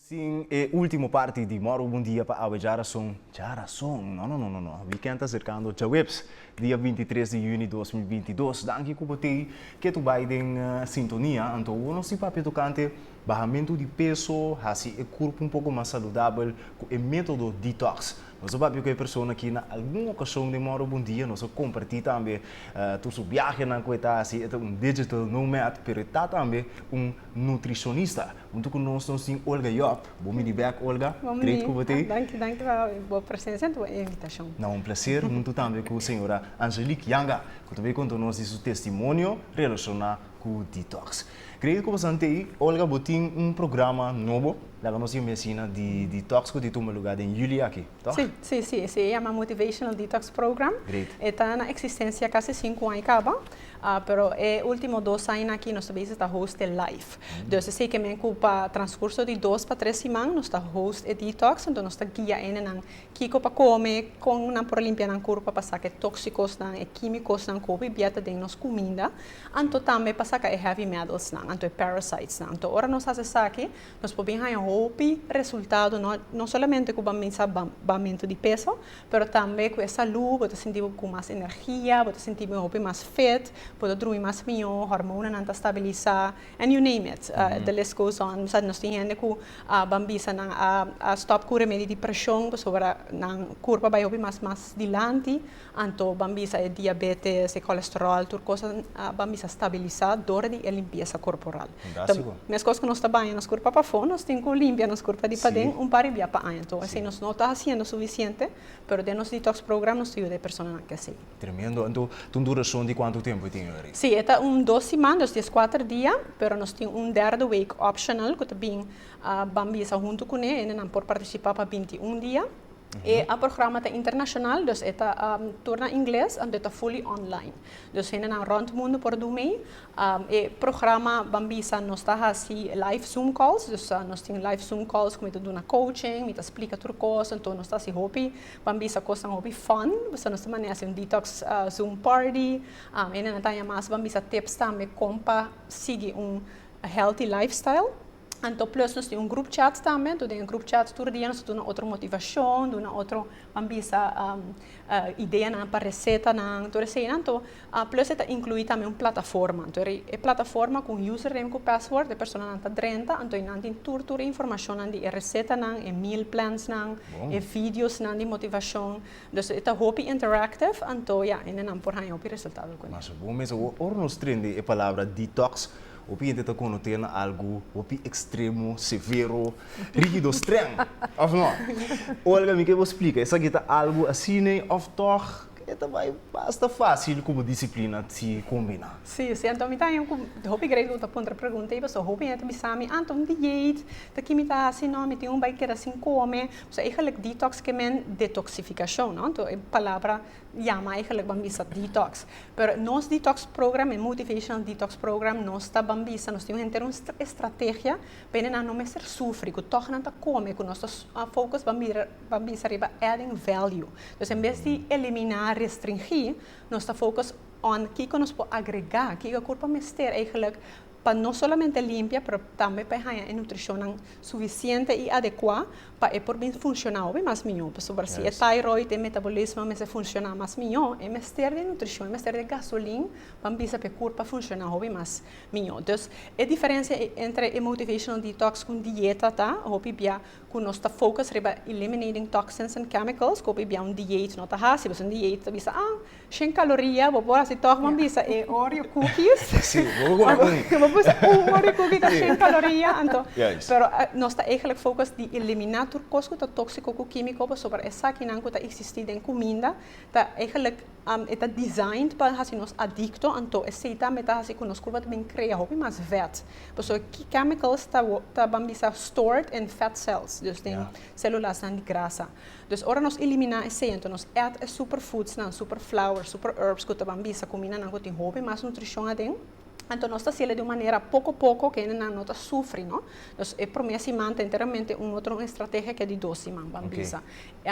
Sim, e última parte de Moro Bom Dia para a Jarason. Não. Weekend está cercando Jawebs, dia 23 de junho de 2022. Danke por botei que tu vai em sintonia. Então, o nosso papel tocante barramento de peso, assim, o corpo um pouco mais saudável, com o método detox. Nós vamos ver que a pessoa aqui na alguma ocasião de Moro Bom Dia, nós compartilhamos também tu viagem na coisa assim, é digital nomad, mas está também nutricionista. Então conosco nós temos Olga Job. Bom dia, Olga. Direito com você. Danke pela boa presença e tua invitação. Não, prazer muito também com a senhora Angelique Yanga, que também contou nosso testemunho relacionado com o detox. Creio que você tem, Olga, botin programa novo, lá que nós medicina de detox que toma lugar em julho aqui, tá? Sim, se chama Motivational Detox Program. Está na existência quase 5 anos acaba, pero é último 2 anos aqui nós também está host de live. Então, sei que me ocupa transcurso de 2 para 3 semanas, nós está host de detox, então nós está guia em nang kiko para comer com na por limpar na corpo para sacar tóxicos na e químicos na corpo e biata de nos comida, anto também para sacar heavy metals na, anto parasites na. Então, ora nós fazemos aqui, nós podemos ganhar resultado não somente com baixamento de peso, mas também com saúde, pode sentir com mais energia, pode sentir mais fit, pode dormir mais melhor, hormonas não estabilizar, and you name it. The list goes on. Nós temos gente que bambisa a stop com remédio de pressão, sobre na curva vai mais dilante, então bambisa é diabetes, colesterol, tudo coisa bambisa estabilizar, dor de limpeza corporal. Então, mas coisas que nós trabalhamos nas curvas para fora, nós temos que limpar nas curvas de padrão, par de para aí. Então, assim, nós não está fazendo o suficiente, mas de nosso detox program nós temos de pessoas que assim. Tremendo. Então, tu duração de quanto tempo tem aí? Sim, é 2 semanas, 4 dias, mas nós temos third week optional, que também bambisa junto com ele, não pode participar para 21 dias. E o programa é internacional, dus é torna inglês e é fully online. Dus é na rond mundo por dormir. E programa bambisa nós está assim live Zoom calls, dus nós temos live Zoom calls como tu na coaching, me explica tudo coisa, então nós está assim hobby bambisa coisa hobby fun, você nós também assim detox Zoom party. E na tanya mais bambisa tips também compa seguir healthy lifestyle. Então, plus nós temos grupo chat também, então tem grupo chat todo dia, nós temos outra motivação, outra ambisa ideia para receita, então plus está inclui também uma plataforma, então é plataforma com username com password, a pessoa não está dentro, então não tem toda informação de receita, e meal plans, e vídeos de motivação, então é hobby interactive, então não por aí o resultado com isso. Mas bom, mas agora nós temos a palavra detox. O piente está conotando algo extremo, severo, rígido, extremo. Of não? Olga, me que você explica? Essa aqui está algo assim, of toch? Vai basta fácil como disciplina se combinar. Sim, então me tem hobby grande outra pergunta e você hobby é também sabe, então dieta, daqui me tá assim não me tem vai que assim come, so eigenlijk detox que men detoxificação, não? Então a palavra chama eigenlijk bambisa detox. Pero nos detox program, o motivational detox program, nós está bambisa, nós temos uma estratégia para não ser sofrer, que toch não tá come, que nós focus bambisa riba adding value. Então em vez de eliminar restringir, nós está focus on que nós podemos agregar, que o corpo mestre eigenlijk para não somente limpar, mas também para ter nutrição suficiente e adequada para por bem funcionar bem mais melhor. Sobre se é tiroide, é metabolismo, mas funcionar mais melhor, é mestre de nutrição, é mestre de gasolina, para o corpo funcionar bem mais melhor. Então, a diferença entre motivational detox com dieta, tá? Hobby bia, com nós está focus riba eliminating toxins and chemicals, hobby bia dieta, não tá hasi, mas dieta bisa sem caloria, vou pôr assim toch bisa é Oreo cookies. Sim, vou Oreo cookie com sem caloria, então, pero nós está eigenlijk focus de eliminar tudo coisa que tóxico com químico, sobre essa que não está existir em comida, tá eigenlijk está designed para assim nós adicto, então esse também está assim que nós curva também cria hobby mais vet, porque que chemicals está bambisa stored in fat cells, dus tem células de grasa. Dus ora nós eliminar esse, então nós add superfoods, super flowers, super herbs que está bambisa combina não tem hobby mais nutrição adem. Então, nós estamos fazendo de maneira pouco a pouco que não está sofrendo, não? Nós promessa manta inteiramente outra estratégia que é de 12 semanas, bambisa.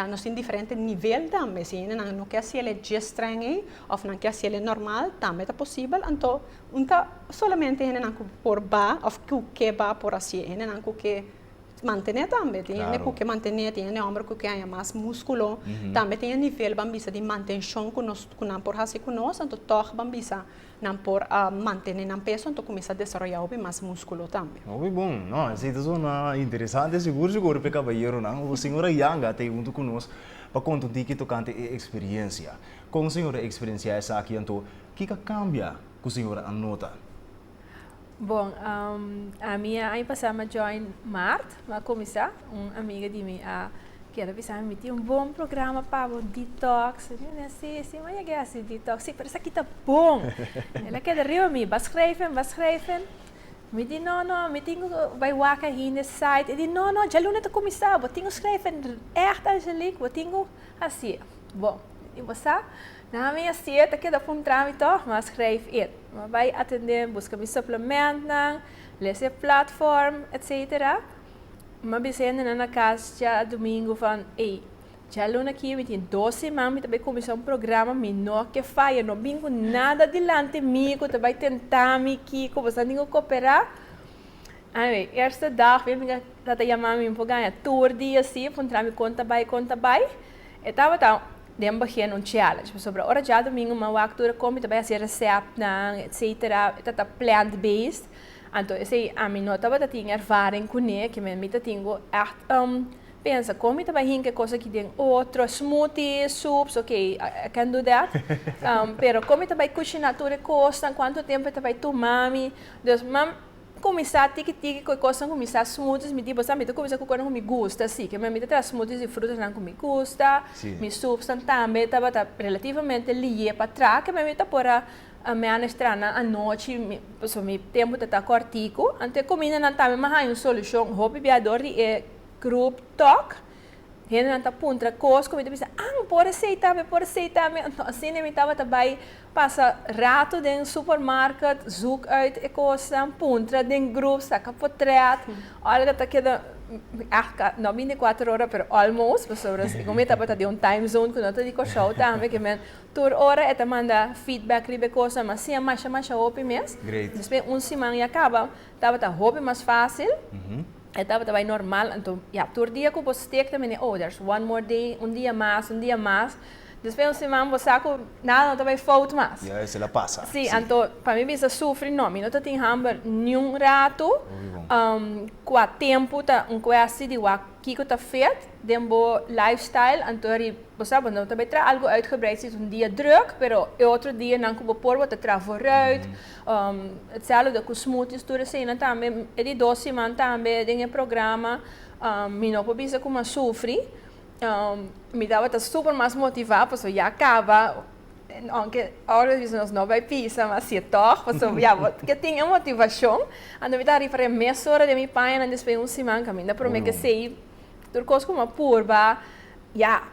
Nós temos diferentes níveis também, se não quer ser ele estranho ou não quer ser ele normal, também é possível. Então, não somente não por ba, ou que ba por assim, não que mantener também, tem Claro. que mantener, tem ombro que ganha mais músculo, também tem nível bambisa de manutenção que nós por fazer com nós, então toque bambisa não por manter não peso, então começa a desenvolver mais músculo também. Muito bom, não, essa é interessante, seguro para cabalheiro, não? O senhor Yanga tem junto conosco para contar um pouquinho tocante a experiência. Com a senhora experiência essa aqui, então, o que cambia que a senhora anota? Bom, a minha aí passava join Mart, vai começar, uma amiga de mim, que era pensar me tinha bom programa para detox, eu disse assim, mas é assim detox, sim, parece que está bom. Ela quer rir me, vai schrijven. Me disse não, me tenho vai wakker hier in de site. Eu disse não, já não está começar, eu tenho schrijven echt Angelique, eu tenho assim. Bom, eu vou sair. Na minha seta que dá para trâmite, mas schrijf het. Maar vai atender, busca me suplemento, lezen platform, etc. Maar we zijn na casa já domingo van, já luna aqui, me tem 12 semanas, também começar programa, me não que faia, não bingo nada delante migo, também tentar me aqui, como você não cooperar. Anyway, eerste dag, we hebben dat de jammer me ganhar tour dia assim, encontrar me conta by. E tava então, dem begin challenge, sobre a hora já domingo, uma actura come também a ser recept, etc. Tá plant based. Então, eu sei, a minha nota vai ter ervaring com ele, que me tenho echt pensa, como também hinke coisa que tem outro smoothie, soups, ok, I can do that. Pero como também cozinhar tudo custa, quanto tempo também tomar, dus mam começar tiki com coisa começar smoothies, me digo, sabe, tu começar com coisa que me gusta, sim, que me traz smoothies e frutas não que me gusta, me soups também estava relativamente ligeiro para trás, que me tá por a minha estrana à noite, meu tempo está cortico, então combina não também, mas há uma solução, hobby biadori é group talk, gente não está punta coisa, como pensa, por aceitar, então assim me estava também passa rato dentro do supermercado, zoek uit e coisa, punta dentro grupo, saca portret, olha que tá não 24 horas, pero almost, pessoas, como estava tá de time zone, que não tá de show também, que men tur hora é manda feedback ribe coisa, mas sim, mais hobby mesmo. Depois semana e acaba, estava tá hobby mais fácil. Estava também normal, então, todo dia que você tem também, there's one more day, dia mais. Depois semana você sabe nada também falta mais. E aí, se ela passa. Sim, então, para mim, você sofre, não, não tem hamburger nenhum rato, com o tempo, coisa de que está feito, dentro lifestyle, então, você sabe, não também traz algo uitgebreid, is dia druk, pero outro dia não como por você traz vooruit, hetzelfde com smoothies, tudo assim, também, de 12 semanas também, tem programa, me não pode como sofre. Me dava super mais motivado, porque já acaba, aunque agora nós não vai pisar, mas se toch, porque tinha motivação, então me dava para meia hora de minha pai, e depois semana caminho, para mim que sei, tudo coisa como purba,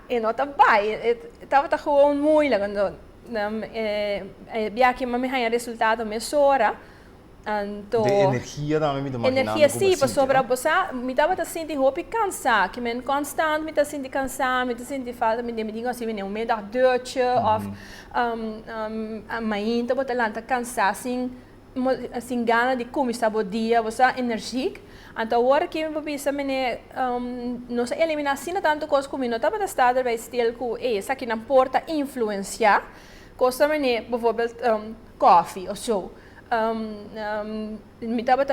e não tá bem, estava gewoon moeilijk, quando que me ganha resultado meia hora. Então, de energia também me dá mais energia sim, para sobre você, me dava tá sentindo roupa cansar, que me constant me tá sentindo cansar, me tá sentindo falta, me digo assim, me um middag deutje, of amanhã tá botar lá tá cansar, assim gana de começar o dia, você energico. Então, agora que me pensa, não se eliminar assim tanto coisa como não tá para estar daarbij stil com, essa aqui não porta influenciar, coisa me bijvoorbeeld coffee ou so. Me estava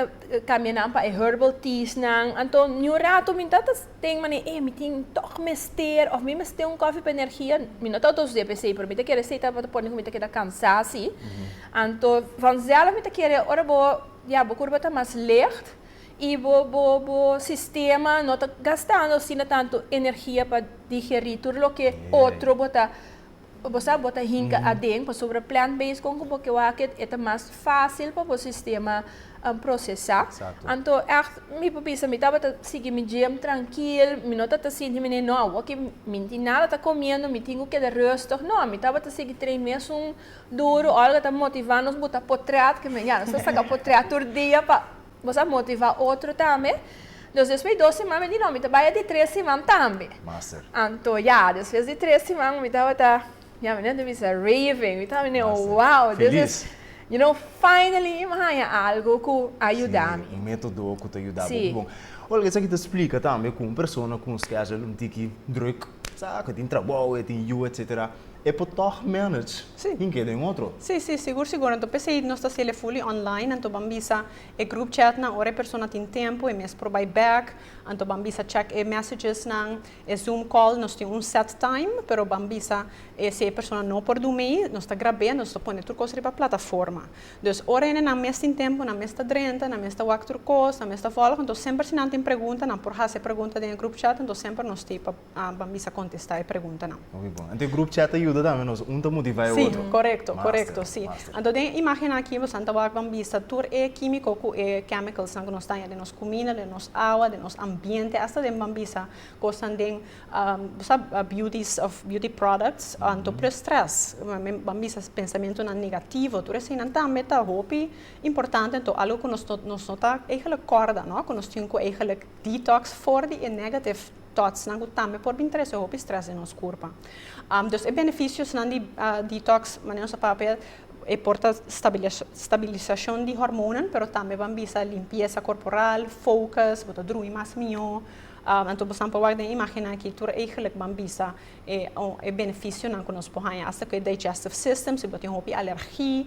caminhando para herbal teas nang então no rato me estava tem me tem toch mester of me tem café para energia me não estava todos de PC pero me te quer receita para pôr me te quer cansar assim então vanzelf me te quer ora bo curva tá mais licht e bo sistema não está gastando assim tanto energia para digerir tudo o que outro bota você bota hinka adentro sobre plant-based com porque o que é mais fácil para o sistema processar. Então, me pensa, me estava seguindo me dia tranquilo, me não estava sentindo me não, que me nada está comendo, me tenho que dar resto, não, me estava seguindo 3 meses duro, olha está motivando, nos botar portrait, que me já, você saca portrait todo dia para você motivar outro também. Dus depois de 2 semanas, me trabalha de 3 semanas também. Master. Então, depois de 3 semanas, me estava me raving, me estava wow, this is, finally, algo que ajuda-me. Um método que te ajuda. Sim. Bom. Olha, isso aqui te explica também com uma pessoa com schedule um tiki druk, sabe, tem trabalho, tem you, etc. É para toch manage. Sim. Em que tem outro? Sim, seguro. Então, pensei, nós estamos sendo fully online, então, bambisa, group chat, na hora a pessoa tem tempo, mês por back, então, bambisa, check messages, Zoom call, nós temos set time, pero bambisa, se a pessoa não pode dormir, nós está gravando, nós está pondo tudo coisa para a plataforma. Então, hora na mês tem tempo, na mês está drenta, na mês está walk through course, na mês está folga, então, sempre se não tem pergunta, não por fazer pergunta no group chat, então, sempre nós temos a bambisa contestar a pergunta, não. Ok, bom. Então, o group chat ajuda também, nós te motiva o outro. Sim, correto, sim. Então, imagina aqui, você está bambisa, tudo é químico, é chemicals, que nós temos de nossa comida, de nossa água, de nosso ambiente, até de bambisa, gostam de, beauty products, então, para stress, bambisa, pensamento negativo, tudo assim, então, meta hobby importante, então, algo que nós nota, eigenlijk corda, não? Que nós temos eigenlijk detox voor die negative thoughts, não também por interesse ou stress em nosso corpo. Então, os benefícios não de detox, mas nosso papel é porta estabilização de hormonas, mas também bambisa limpeza corporal, focus, botar dormir mais melhor. Então, você pode imaginar que tudo eigenlijk bambisa é benefício não que nós podemos, até que o digestive system, se você tem alergia,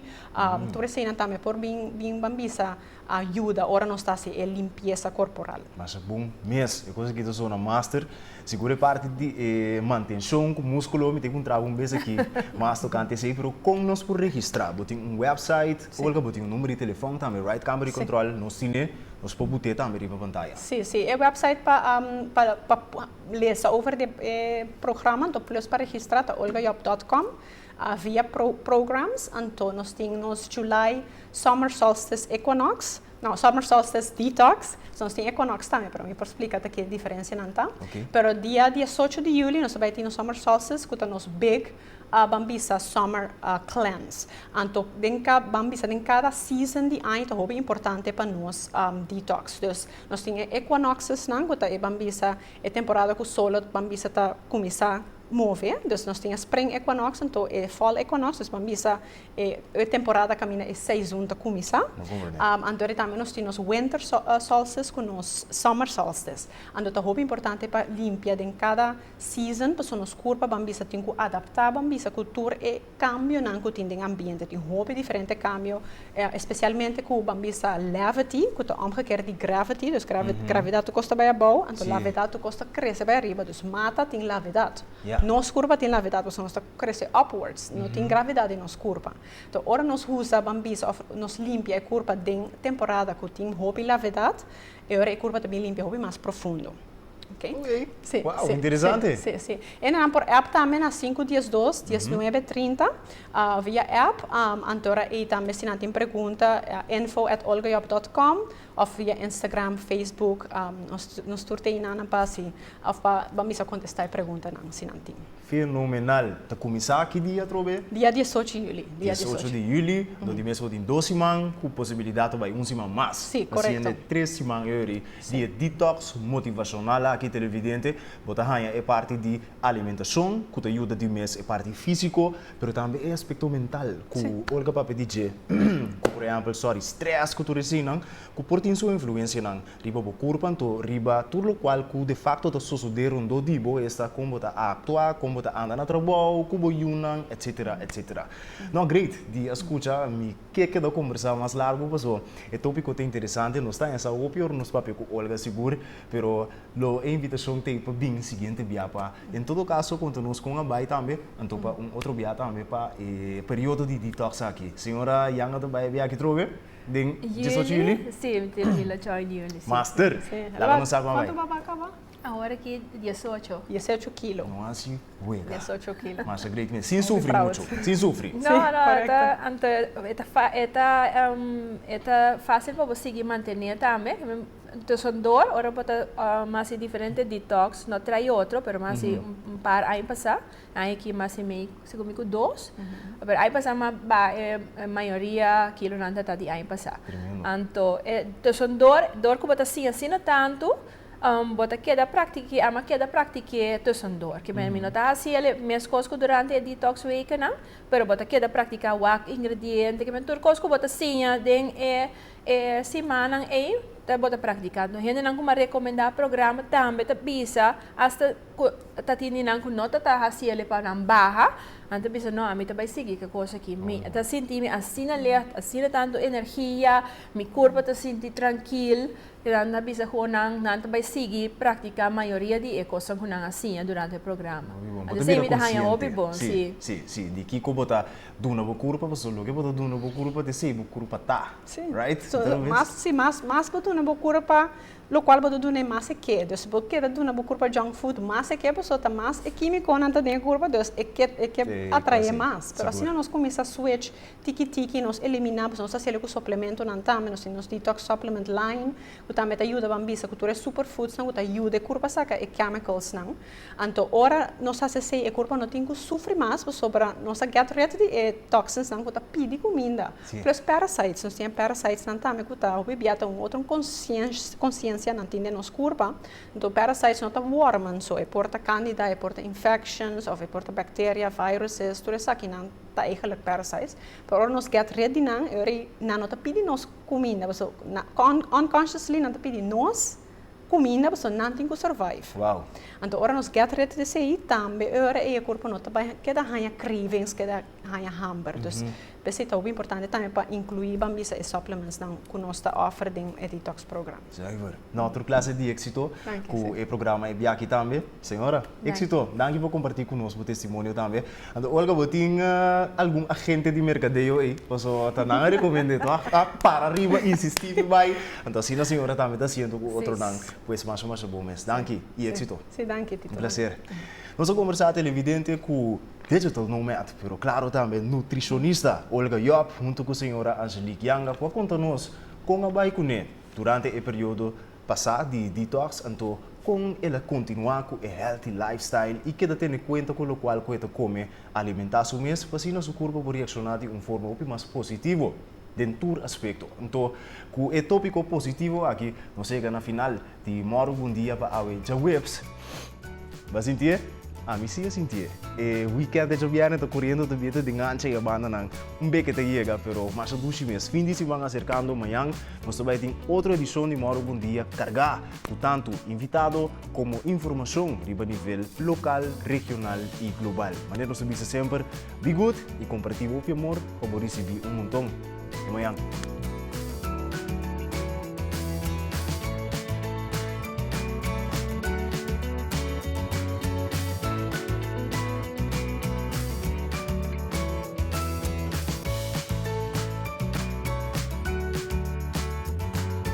tudo isso também por bem bambisa ajuda, ora nós está a limpeza corporal. Mas é bom mesmo, eu consegui fazer uma master, segura parte de manutenção com músculo, me tem um trabalho bem aqui, master cante sei, pero como nós por registrar, botem um website, ou botem um número de telefone também, right camera de controle, nós cine, nós podemos botar também na pantalla. Sim, é o website para ler over o programa, então plus para registrar, olgajob.com. Via programs, então nós temos July Summer Solstice Equinox, não, Summer Solstice Detox, então nós temos Equinox também, para mim, por explicar aqui a diferença, não tá? Pero dia 18 de julho, nós vamos ter o Summer Solstice, que é o nosso big bambisa Summer Cleanse. Então, bambisa, em cada season de ano, então, é importante para nós detox. Então, nós temos Equinoxes, não, que é bambisa, é temporada que o sol, bambisa está começando mover, então nós temos Spring Equinox, então é Fall Equinox, então bambisa é temporada caminha é 6 junta começar. Então também nós temos Winter Solstice com nós Summer Solstice. Então é importante para limpar em cada season, para nos corpo bambisa tem que adaptar bambisa cultura e cambio não que tem em ambiente, tem hobby diferente cambio, especialmente com bambisa levity, que é omgekeerd de gravity, dus gravidade custa bem bom, então lavidade custa crescer bem arriba, dus mata tem lavidade. Nossa curva tem gravidade, porque nós cresce upwards, não tem gravidade em nossa curva. Então, ora nós usa bambisa, nós limpa a curva de temporada que tem hobby gravidade, e ora a curva também limpa hobby mais profundo. Ok? Sim, uau, interessante. Sim. E não por app também, às 5 dias 2, dias 9:30, via app, então aí também se não tem pergunta, info@olgajob.com, ou via Instagram, Facebook, nós turtei na passe, ou vamos contestar a pergunta, não, se não tem. Fenomenal. Está começar que dia, Trobe? Dia 18 de julho. 18 de julho, do mês de 2 semanas, com possibilidade de 1 semana mais. Sim, correto. Assim, 3 semanas de detox motivacional aqui televidente, bota é parte de alimentação, que ajuda de mês é parte físico, mas também é aspecto mental, que Olga Papa diz, por exemplo, stress que tu recebes, que por ter sua influência não, riba o corpo, então riba tudo o qual que de facto está sucedendo do dibo, está como está atuar, como está andar na trabalho, como yunan, etc. Não, great, de escutar me que da conversa mais largo, pessoal. É tópico é interessante, não está essa opinião, não está com Olga seguro, pero a invitação tem para bem seguinte biapa. Em todo caso, continuamos com a bai também, então para outro biapa também para período de detox aqui. Senhora Yanga também biapa aqui trove? Den 18 de julho? Sim, tem que join Juni. Master, lá não sabe mais. Quanto vai acabar? Agora que 18. 18 quilos. Não assim, ué. 18 quilos. Mas é great mesmo. Sem sofrer muito. Sem sofrer. Não, é fácil para você seguir manter também. Então, são dois, ora pode mais diferente detox, não trai outro, mas mais par aí passar, aí que mais meio, segundo comigo 2, mas aí passar a maioria quilo não está de aí passar. Então, são dois que pode assim não tanto. Bota queda prática, ama queda prática tussendor. Que bem, não está assim, minhas coisas durante a detox week não, pero bota queda prática wak ingrediente, que bem, tudo coisa bota assim, den semana tá bota praticando. Gente não como recomendar programa também tá bisa hasta tá tininan com nota tá hasil para não barra. Anta bisa não, a mim tá vai seguir que coisa aqui. Me tá sentir assim assim tanto energia, mi corpo tá sentir tranquilo. Anda bisa hunang nanta vai seguir praticar a maioria de coisas hunang assim durante o programa. Então Assim me dá hanya obi bom, sim. Sim, de que como botar duna bo curva, você logo botar duna bo curva, de sei bo curva tá. Sim. Right? So, mas botou na boca para lo qual botou na massa que, dus porque da duna boca para junk food, massa que pessoa tá mais é químico na dentro curva, dus é que atrai mais. Pero assim nós começa a switch tiki nós eliminamos nós fazer com suplemento não tá, nós detox supplement line, que também ajuda bambisa, que tu é superfoods não, que ajuda curva saca e chemicals não. Então ora nós fazer e curva não tem que sofrer mais, sobre nós get rid de toxins não, que tá pedi comida. Plus parasites, nós tem parasites não tá, que tá o bebê outro consciência não tem nos curva. Então parasites não tá warmen, so é porta candida, é porta infections, of é porta bacteria, viruses, tudo isso aqui não tá eigenlijk parasites. Pero nós get rid de não tá pedi nos comida, so unconsciously não tá pedi nos comida, so não tem que survive. Wow. Então ora nós get rid de sei também, ora é o corpo não tá vai que dá hanya cravings, que dá hanya hunger. Dus pensei tá bem importante também para incluir bambisa e supplements não que nós tá oferecendo o detox program. Zuiver. Na outra classe de éxito, com o programa é aqui também, senhora. Éxito, danke por compartilhar conosco o testemunho também. Então, Olga, você tem algum agente de mercadeio aí? Você tá não recomenda para arriba insistir vai. Então, assim a senhora também está sendo com outro não, pois mais bom mês. Danke e éxito. Sim, danke, Tito. Um prazer. Nós vamos conversar televidente com digital nomad, pero claro também nutricionista Olga Job, junto com a senhora Angelique Yanga, para contar-nos como vai comer durante o período passado de detox, então como ela continua com o healthy lifestyle e que tem em conta com o qual ela come alimentação mesmo, para assim nosso corpo pode reaccionar de uma forma mais positiva dentro do aspecto. Então, com o tópico positivo aqui, nós chegamos na final de Moro Bom Dia para a Webs. Vai sentir? A mim sim sentir. O weekend de viagem está correndo também de enganche e a banda não beque te chega, pero mais do que mês fim de semana acercando amanhã nós também tem outra edição de Moro Bom Dia carga, portanto invitado como informação de nível local, regional e global. Mas nós também sempre be good e compartilhar o amor para receber montão. Amanhã.